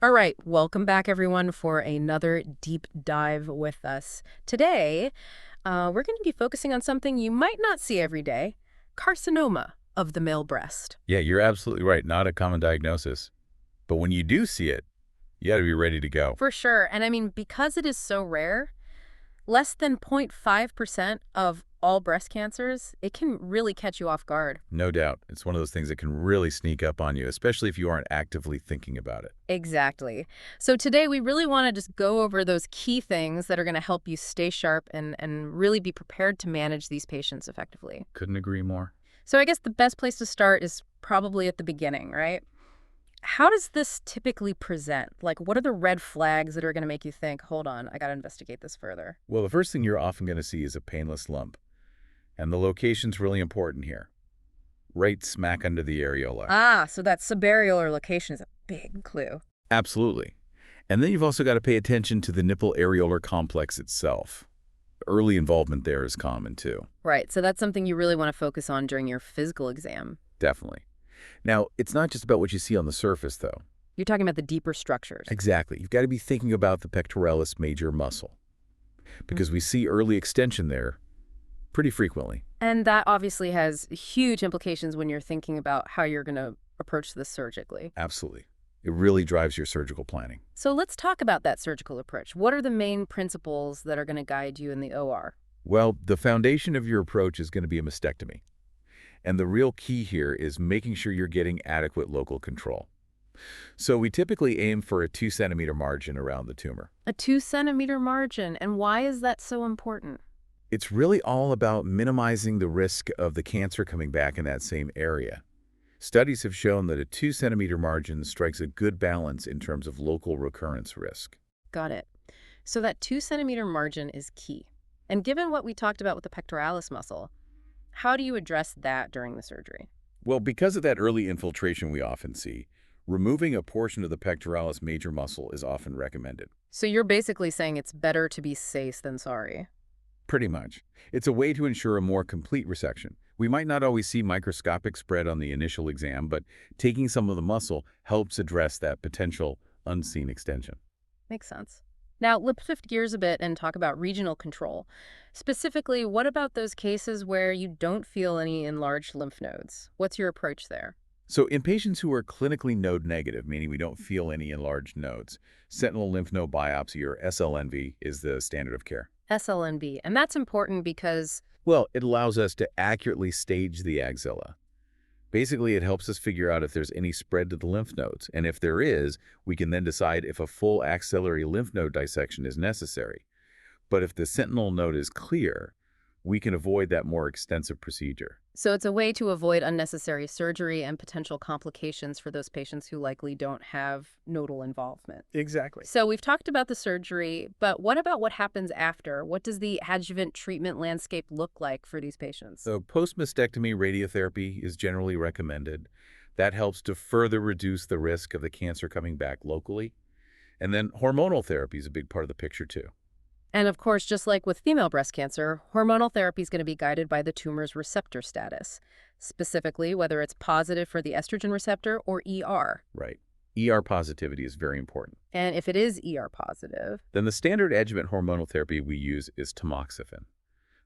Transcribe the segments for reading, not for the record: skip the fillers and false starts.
All right, welcome back everyone for another deep dive with us. Today, we're going to be focusing on something you might not see every day, carcinoma of the male breast. Yeah, you're absolutely right. Not a common diagnosis. But when you do see it, you got to be ready to go. For sure, and I mean, because it is so rare, less than 0.5% of all breast cancers, it can really catch you off guard. No doubt. It's one of those things that can really sneak up on you, especially if you aren't actively thinking about it. Exactly. So today we really want to just go over those key things that are going to help you stay sharp and really be prepared to manage these patients effectively. Couldn't agree more. So I guess the best place to start is probably at the beginning, right? How does this typically present? Like, what are the red flags that are going to make you think, hold on, I got to investigate this further? Well, the first thing you're often going to see is a painless lump. And the location's really important here. Right smack under the areola. Ah, so that subareolar location is a big clue. Absolutely. And then you've also got to pay attention to the nipple areolar complex itself. Early involvement there is common, too. Right, so that's something you really want to focus on during your physical exam. Definitely. Now, it's not just about what you see on the surface, though. You're talking about the deeper structures. Exactly. You've got to be thinking about the pectoralis major muscle, because we see early extension there pretty frequently. And that obviously has huge implications when you're thinking about how you're going to approach this surgically. Absolutely. It really drives your surgical planning. So let's talk about that surgical approach. What are the main principles that are going to guide you in the OR? Well, the foundation of your approach is going to be a mastectomy. And the real key here is making sure you're getting adequate local control. So we typically aim for a 2-centimeter margin around the tumor. A 2-centimeter margin. And why is that so important? It's really all about minimizing the risk of the cancer coming back in that same area. Studies have shown that a 2-centimeter margin strikes a good balance in terms of local recurrence risk. Got it. So that 2-centimeter margin is key. And given what we talked about with the pectoralis muscle, how do you address that during the surgery? Well, because of that early infiltration we often see, removing a portion of the pectoralis major muscle is often recommended. So you're basically saying it's better to be safe than sorry. Pretty much. It's a way to ensure a more complete resection. We might not always see microscopic spread on the initial exam, but taking some of the muscle helps address that potential unseen extension. Makes sense. Now, let's shift gears a bit and talk about regional control. Specifically, what about those cases where you don't feel any enlarged lymph nodes? What's your approach there? So in patients who are clinically node negative, meaning we don't feel any enlarged nodes, sentinel lymph node biopsy, or SLNV, is the standard of care. SLNB. And that's important because, Well, it allows us to accurately stage the axilla. Basically, it helps us figure out if there's any spread to the lymph nodes, and if there is, we can then decide if a full axillary lymph node dissection is necessary. But if the sentinel node is clear, we can avoid that more extensive procedure. so it's a way to avoid unnecessary surgery and potential complications for those patients who likely don't have nodal involvement. Exactly. So we've talked about the surgery, but what about what happens after? What does the adjuvant treatment landscape look like for these patients? So post-mastectomy radiotherapy is generally recommended. That helps to further reduce the risk of the cancer coming back locally. And then hormonal therapy is a big part of the picture, too. And of course, just like with female breast cancer, hormonal therapy is going to be guided by the tumor's receptor status, specifically whether it's positive for the estrogen receptor or ER. Right. ER positivity is very important. And if it is ER positive, Then the standard adjuvant hormonal therapy we use is tamoxifen.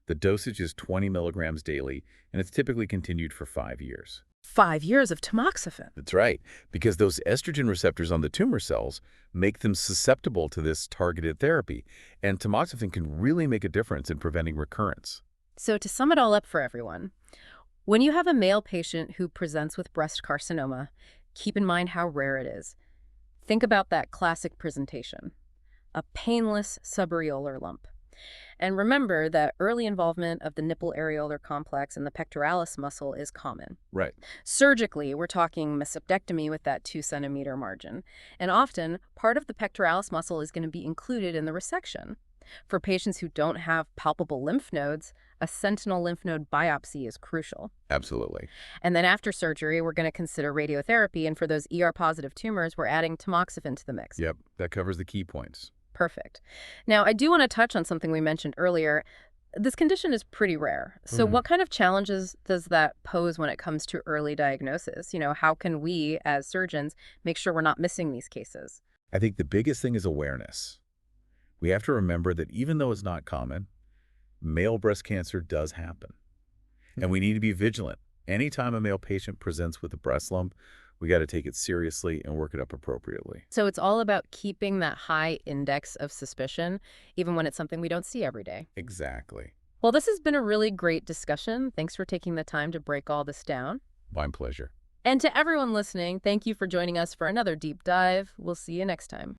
The dosage is 20 milligrams daily, and it's typically continued for 5 years. 5 years of tamoxifen. That's right, because those estrogen receptors on the tumor cells make them susceptible to this targeted therapy, and tamoxifen can really make a difference in preventing recurrence. So to sum it all up for everyone, when you have a male patient who presents with breast carcinoma, keep in mind how rare it is. Think about that classic presentation, a painless subareolar lump. And remember that early involvement of the nipple areolar complex and the pectoralis muscle is common. Right. Surgically, we're talking mastectomy with that 2-centimeter margin. And often, part of the pectoralis muscle is going to be included in the resection. For patients who don't have palpable lymph nodes, a sentinel lymph node biopsy is crucial. Absolutely. And then after surgery, we're going to consider radiotherapy. And for those ER-positive tumors, we're adding tamoxifen to the mix. Yep, that covers the key points. Perfect. Now, I do want to touch on something we mentioned earlier. This condition is pretty rare. So what kind of challenges does that pose when it comes to early diagnosis? How can we, as surgeons, make sure we're not missing these cases? I think the biggest thing is awareness. We have to remember that even though it's not common, male breast cancer does happen. And we need to be vigilant. Anytime a male patient presents with a breast lump, we got to take it seriously and work it up appropriately. So it's all about keeping that high index of suspicion, even when it's something we don't see every day. Exactly. Well, this has been a really great discussion. Thanks for taking the time to break all this down. My pleasure. And to everyone listening, thank you for joining us for another deep dive. We'll see you next time.